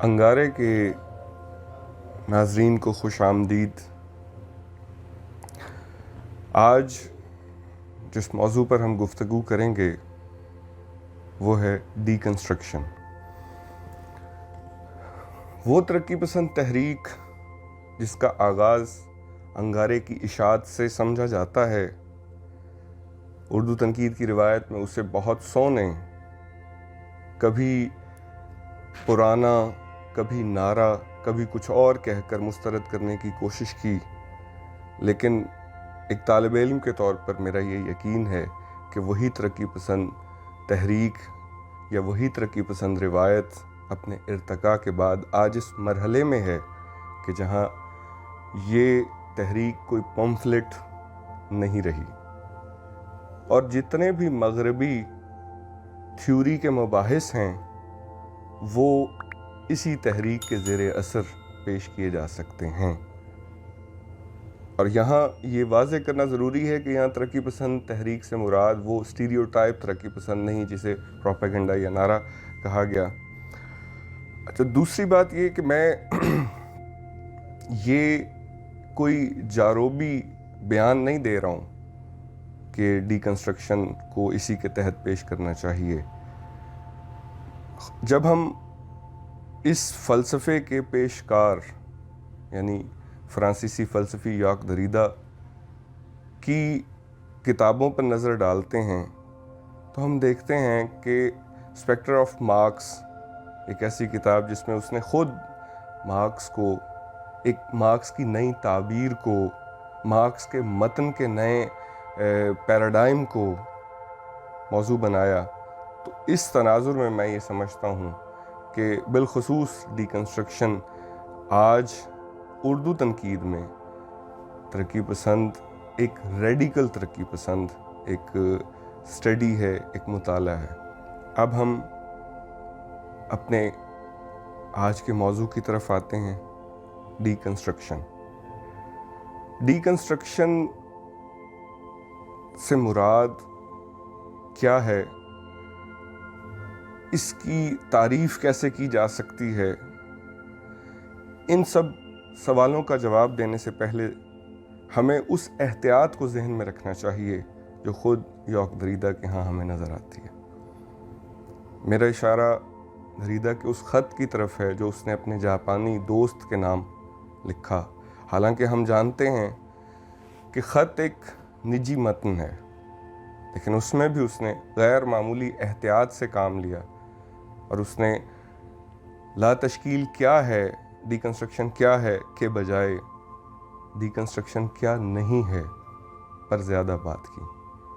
انگارے کے ناظرین کو خوش آمدید۔ آج جس موضوع پر ہم گفتگو کریں گے وہ ہے ڈی کنسٹرکشن۔ وہ ترقی پسند تحریک جس کا آغاز انگارے کی اشاعت سے سمجھا جاتا ہے، اردو تنقید کی روایت میں اسے بہت سو نے کبھی پرانا، کبھی نعرہ، کبھی کچھ اور کہہ کر مسترد کرنے کی کوشش کی، لیکن ایک طالب علم کے طور پر میرا یہ یقین ہے کہ وہی ترقی پسند تحریک یا وہی ترقی پسند روایت اپنے ارتقاء کے بعد آج اس مرحلے میں ہے کہ جہاں یہ تحریک کوئی پمفلٹ نہیں رہی، اور جتنے بھی مغربی تھیوری کے مباحث ہیں وہ اسی تحریک کے زیر اثر پیش کیے جا سکتے ہیں۔ اور یہاں یہ واضح کرنا ضروری ہے کہ یہاں ترقی پسند تحریک سے مراد وہ اسٹیریوٹائپ ترقی پسند نہیں جسے پروپیگنڈا یا نعرہ کہا گیا۔ اچھا، دوسری بات یہ کہ میں یہ کوئی جاروبی بیان نہیں دے رہا ہوں کہ ڈی کنسٹرکشن کو اسی کے تحت پیش کرنا چاہیے۔ جب ہم اس فلسفے کے پیشکار یعنی فرانسیسی فلسفی یاک دریدا کی کتابوں پر نظر ڈالتے ہیں تو ہم دیکھتے ہیں کہ اسپیکٹر آف مارکس ایک ایسی کتاب جس میں اس نے خود مارکس کو، ایک مارکس کی نئی تعبیر کو، مارکس کے متن کے نئے پیراڈائم کو موضوع بنایا، تو اس تناظر میں میں یہ سمجھتا ہوں کہ بالخصوص ڈی کنسٹرکشن آج اردو تنقید میں ترقی پسند، ایک ریڈیکل ترقی پسند ایک اسٹڈی ہے، ایک مطالعہ ہے۔ اب ہم اپنے آج کے موضوع کی طرف آتے ہیں، ڈی کنسٹرکشن۔ ڈی کنسٹرکشن سے مراد کیا ہے، اس کی تعریف کیسے کی جا سکتی ہے، ان سب سوالوں کا جواب دینے سے پہلے ہمیں اس احتیاط کو ذہن میں رکھنا چاہیے جو خود یاک دریدا کے ہاں ہمیں نظر آتی ہے۔ میرا اشارہ دریدا کے اس خط کی طرف ہے جو اس نے اپنے جاپانی دوست کے نام لکھا، حالانکہ ہم جانتے ہیں کہ خط ایک نجی متن ہے، لیکن اس میں بھی اس نے غیر معمولی احتیاط سے کام لیا، اور اس نے لا تشکیل کیا ہے، ڈی کنسٹرکشن کیا ہے کے بجائے ڈی کنسٹرکشن کیا نہیں ہے پر زیادہ بات کی،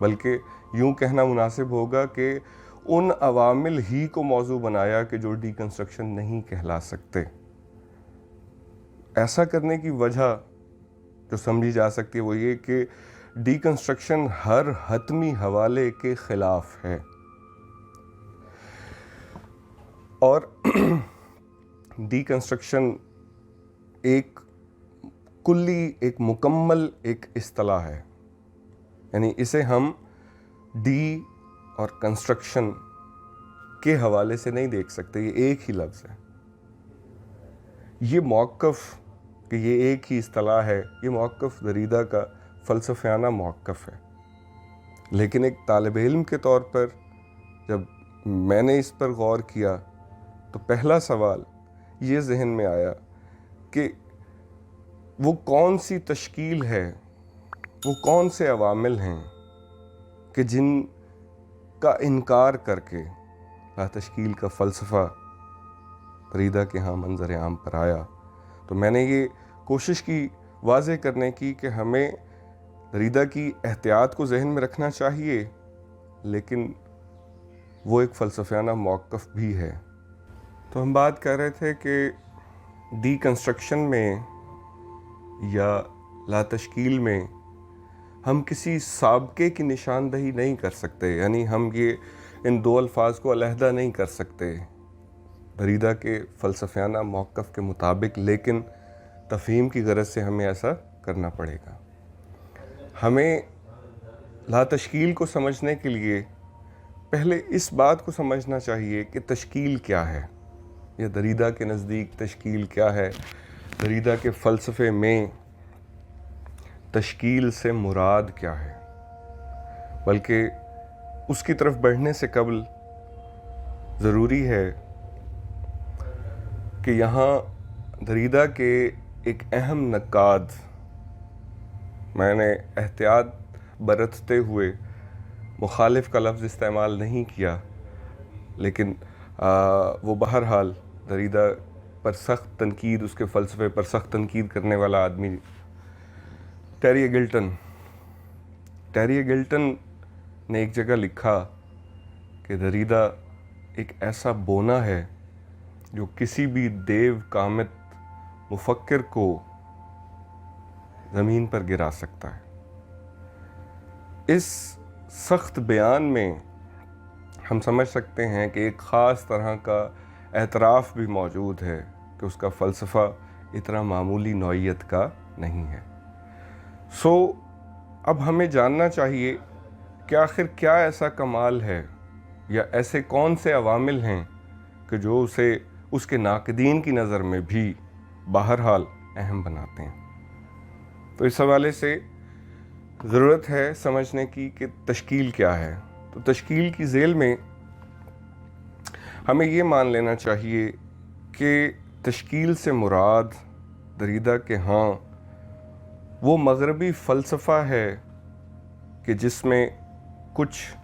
بلکہ یوں کہنا مناسب ہوگا کہ ان عوامل ہی کو موضوع بنایا کہ جو ڈی کنسٹرکشن نہیں کہلا سکتے۔ ایسا کرنے کی وجہ جو سمجھی جا سکتی ہے وہ یہ کہ ڈی کنسٹرکشن ہر حتمی حوالے کے خلاف ہے، اور ڈی کنسٹرکشن ایک کلی، ایک مکمل ایک اصطلاح ہے، یعنی اسے ہم ڈی اور کنسٹرکشن کے حوالے سے نہیں دیکھ سکتے، یہ ایک ہی لفظ ہے۔ یہ موقف کہ یہ ایک ہی اصطلاح ہے، یہ موقف دریدا کا فلسفیانہ موقف ہے، لیکن ایک طالب علم کے طور پر جب میں نے اس پر غور کیا تو پہلا سوال یہ ذہن میں آیا کہ وہ کون سی تشکیل ہے، وہ کون سے عوامل ہیں کہ جن کا انکار کر کے لا تشکیل کا فلسفہ دریدا کے ہاں منظر عام پر آیا۔ تو میں نے یہ کوشش کی واضح کرنے کی کہ ہمیں دریدا کی احتیاط کو ذہن میں رکھنا چاہیے، لیکن وہ ایک فلسفیانہ موقف بھی ہے۔ تو ہم بات کر رہے تھے کہ ڈی کنسٹرکشن میں یا لا تشکیل میں ہم کسی سابقے کی نشاندہی نہیں کر سکتے، یعنی ہم یہ ان دو الفاظ کو علیحدہ نہیں کر سکتے دریدا کے فلسفیانہ موقف کے مطابق، لیکن تفہیم کی غرض سے ہمیں ایسا کرنا پڑے گا۔ ہمیں لا تشکیل کو سمجھنے کے لیے پہلے اس بات کو سمجھنا چاہیے کہ تشکیل کیا ہے۔ یا دریدہ کے نزدیک تشکیل کیا ہے، دریدہ کے فلسفے میں تشکیل سے مراد کیا ہے، بلکہ اس کی طرف بڑھنے سے قبل ضروری ہے کہ یہاں دریدہ کے ایک اہم نقاد، میں نے احتیاط برتتے ہوئے مخالف کا لفظ استعمال نہیں کیا، لیکن وہ بہرحال دریدہ پر سخت تنقید، اس کے فلسفے پر سخت تنقید کرنے والا آدمی ٹیری ایگلٹن نے ایک جگہ لکھا کہ دریدہ ایک ایسا بونا ہے جو کسی بھی دیو کامت مفکر کو زمین پر گرا سکتا ہے۔ اس سخت بیان میں ہم سمجھ سکتے ہیں کہ ایک خاص طرح کا اعتراف بھی موجود ہے کہ اس کا فلسفہ اتنا معمولی نوعیت کا نہیں ہے۔ اب ہمیں جاننا چاہیے کہ آخر کیا ایسا کمال ہے یا ایسے کون سے عوامل ہیں کہ جو اسے اس کے ناقدین کی نظر میں بھی بہرحال اہم بناتے ہیں۔ تو اس حوالے سے ضرورت ہے سمجھنے کی کہ تشکیل کیا ہے۔ تو تشکیل کی ذیل میں ہمیں یہ مان لینا چاہیے کہ تشکیل سے مراد دریدہ کے ہاں وہ مغربی فلسفہ ہے کہ جس میں کچھ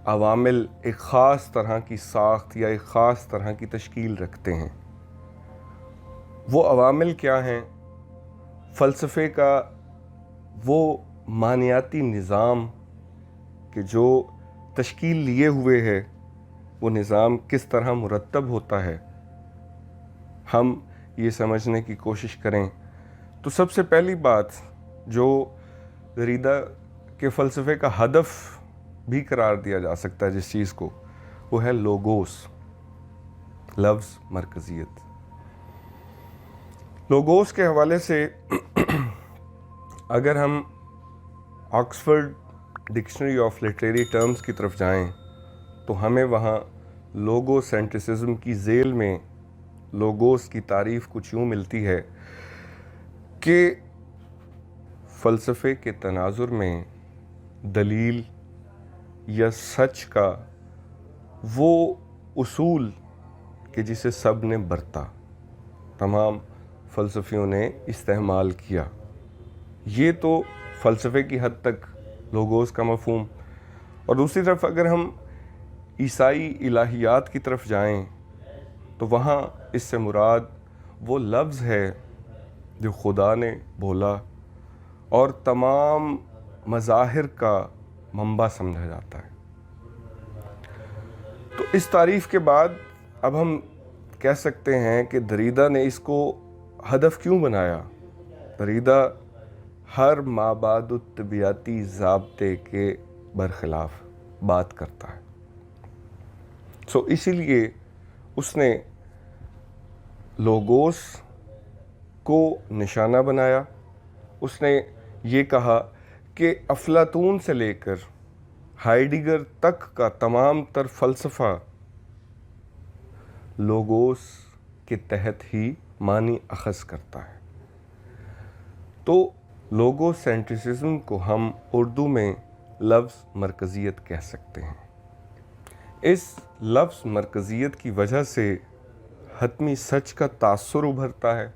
عوامل ایک خاص طرح کی ساخت یا ایک خاص طرح کی تشکیل رکھتے ہیں۔ وہ عوامل کیا ہیں؟ فلسفے کا وہ معنیاتی نظام کہ جو تشکیل لیے ہوئے ہے، وہ نظام کس طرح مرتب ہوتا ہے، ہم یہ سمجھنے کی کوشش کریں تو سب سے پہلی بات جو دریدہ کے فلسفے کا ہدف بھی قرار دیا جا سکتا ہے جس چیز کو، وہ ہے لوگوس، لفظ مرکزیت۔ لوگوس کے حوالے سے اگر ہم Oxford dictionary of literary terms کی طرف جائیں تو ہمیں وہاں لوگو سینٹریسزم کی ذیل میں لوگوس کی تعریف کچھ یوں ملتی ہے کہ فلسفے کے تناظر میں دلیل یا سچ کا وہ اصول کہ جسے سب نے برتا، تمام فلسفیوں نے استعمال کیا، یہ تو فلسفے کی حد تک لوگوس کا مفہوم۔ اور دوسری طرف اگر ہم عیسائی الہیات کی طرف جائیں تو وہاں اس سے مراد وہ لفظ ہے جو خدا نے بولا اور تمام مظاہر کا منبع سمجھا جاتا ہے۔ تو اس تعریف کے بعد اب ہم کہہ سکتے ہیں کہ دریدہ نے اس کو ہدف کیوں بنایا۔ دریدہ ہر مابعد الطبیعتی ضابطے کے برخلاف بات کرتا ہے، اسی لیے اس نے لوگوس کو نشانہ بنایا۔ اس نے یہ کہا کہ افلاطون سے لے کر ہائیڈگر تک کا تمام تر فلسفہ لوگوس کے تحت ہی معنی اخذ کرتا ہے۔ تو لوگو سینٹریسزم کو ہم اردو میں لفظ مرکزیت کہہ سکتے ہیں۔ اس لفظ مرکزیت کی وجہ سے حتمی سچ کا تاثر ابھرتا ہے،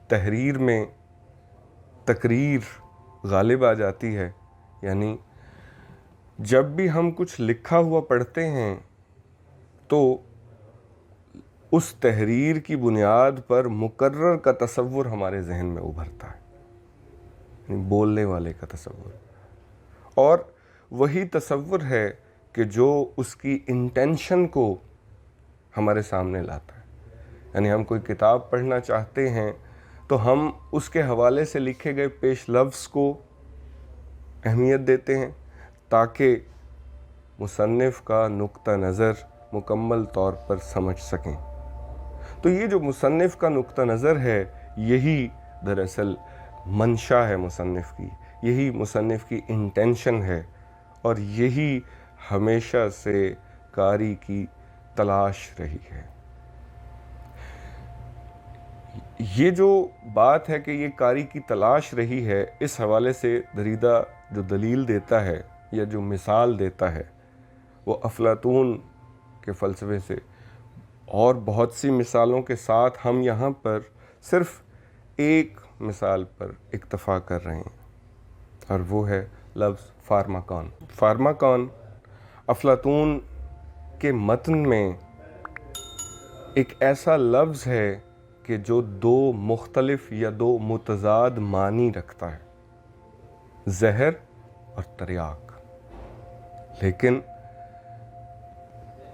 تحریر میں تقریر غالب آ جاتی ہے، یعنی جب بھی ہم کچھ لکھا ہوا پڑھتے ہیں تو اس تحریر کی بنیاد پر مقرر کا تصور ہمارے ذہن میں ابھرتا ہے، یعنی بولنے والے کا تصور، اور وہی تصور ہے کہ جو اس کی انٹینشن کو ہمارے سامنے لاتا ہے۔ یعنی ہم کوئی کتاب پڑھنا چاہتے ہیں تو ہم اس کے حوالے سے لکھے گئے پیش لفظ کو اہمیت دیتے ہیں تاکہ مصنف کا نقطہ نظر مکمل طور پر سمجھ سکیں۔ تو یہ جو مصنف کا نقطہ نظر ہے، یہی دراصل منشا ہے مصنف کی، یہی مصنف کی انٹینشن ہے، اور یہی ہمیشہ سے قاری کی تلاش رہی ہے۔ یہ جو بات ہے کہ یہ قاری کی تلاش رہی ہے، اس حوالے سے دریدہ جو دلیل دیتا ہے یا جو مثال دیتا ہے وہ افلاطون کے فلسفے سے اور بہت سی مثالوں کے ساتھ ہم یہاں پر صرف ایک مثال پر اکتفا کر رہے ہیں، اور وہ ہے لفظ فارماکون۔ فارماکون افلاطون کے متن میں ایک ایسا لفظ ہے کہ جو دو مختلف یا دو متضاد معنی رکھتا ہے، زہر اور تریاک۔ لیکن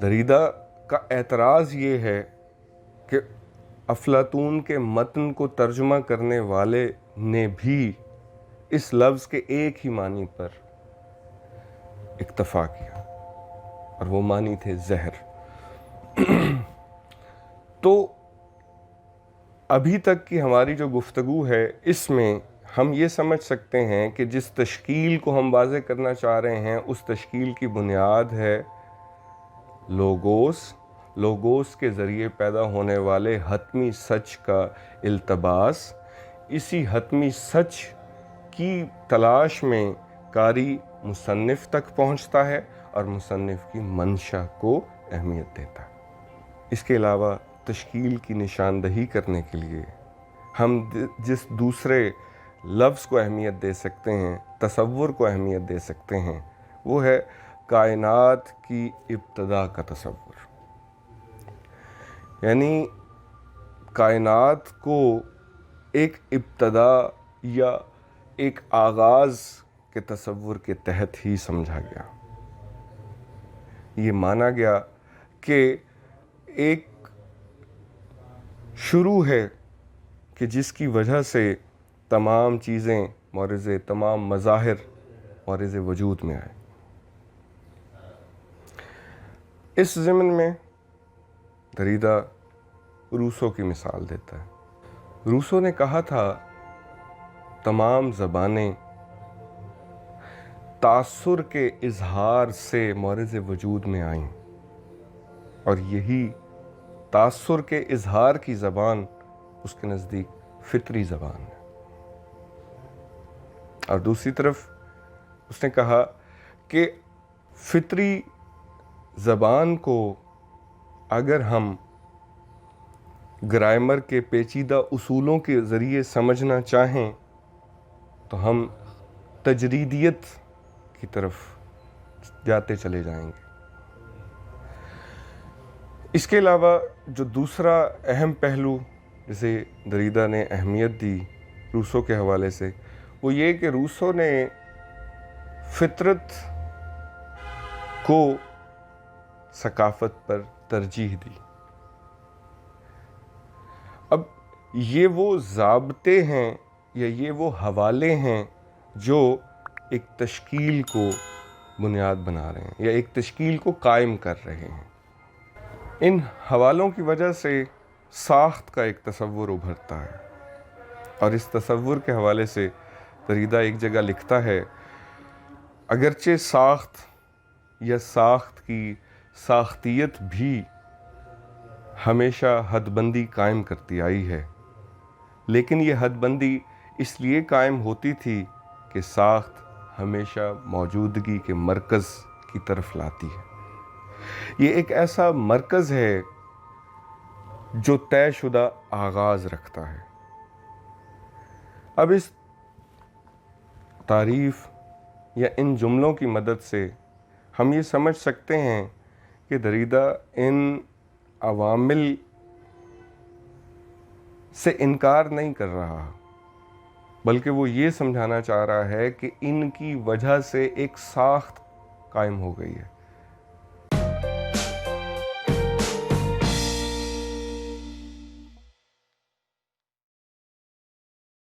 دریدہ کا اعتراض یہ ہے کہ افلاطون کے متن کو ترجمہ کرنے والے نے بھی اس لفظ کے ایک ہی معنی پر اکتفا کیا، اور وہ معنی تھے زہر۔ تو ابھی تک کی ہماری جو گفتگو ہے اس میں ہم یہ سمجھ سکتے ہیں کہ جس تشکیل کو ہم واضح کرنا چاہ رہے ہیں اس تشکیل کی بنیاد ہے لوگوس کے ذریعے پیدا ہونے والے حتمی سچ کا التباس۔ اسی حتمی سچ کی تلاش میں قاری مصنف تک پہنچتا ہے اور مصنف کی منشا کو اہمیت دیتا ہے۔ اس کے علاوہ تشکیل کی نشاندہی کرنے کے لیے ہم جس دوسرے لفظ کو اہمیت دے سکتے ہیں، تصور کو اہمیت دے سکتے ہیں، وہ ہے کائنات کی ابتدا کا تصور۔ یعنی کائنات کو ایک ابتدا یا ایک آغاز کے تصور کے تحت ہی سمجھا گیا۔ یہ مانا گیا کہ ایک شروع ہے کہ جس کی وجہ سے تمام چیزیں تمام مظاہر مورز وجود میں آئے۔ اس ضمن میں دریدہ روسو کی مثال دیتا ہے۔ روسو نے کہا تھا تمام زبانیں تاثر کے اظہار سے مورز وجود میں آئیں، اور یہی تاثر کے اظہار کی زبان اس کے نزدیک فطری زبان ہے۔ اور دوسری طرف اس نے کہا کہ فطری زبان کو اگر ہم گرامر کے پیچیدہ اصولوں کے ذریعے سمجھنا چاہیں تو ہم تجریدیت کی طرف جاتے چلے جائیں گے۔ اس کے علاوہ جو دوسرا اہم پہلو جسے دریدہ نے اہمیت دی روسو کے حوالے سے، وہ یہ کہ روسو نے فطرت کو ثقافت پر ترجیح دی۔ اب یہ وہ ضابطے ہیں یا یہ وہ حوالے ہیں جو ایک تشکیل کو بنیاد بنا رہے ہیں یا ایک تشکیل کو قائم کر رہے ہیں۔ ان حوالوں کی وجہ سے ساخت کا ایک تصور ابھرتا ہے، اور اس تصور کے حوالے سے دریدہ ایک جگہ لکھتا ہے، اگرچہ ساخت یا ساخت کی ساختیت بھی ہمیشہ حد بندی قائم کرتی آئی ہے، لیکن یہ حد بندی اس لیے قائم ہوتی تھی کہ ساخت ہمیشہ موجودگی کے مرکز کی طرف لاتی ہے۔ یہ ایک ایسا مرکز ہے جو طے شدہ آغاز رکھتا ہے۔ اب اس تعریف یا ان جملوں کی مدد سے ہم یہ سمجھ سکتے ہیں کہ دریدہ ان عوامل سے انکار نہیں کر رہا، بلکہ وہ یہ سمجھانا چاہ رہا ہے کہ ان کی وجہ سے ایک ساخت قائم ہو گئی ہے،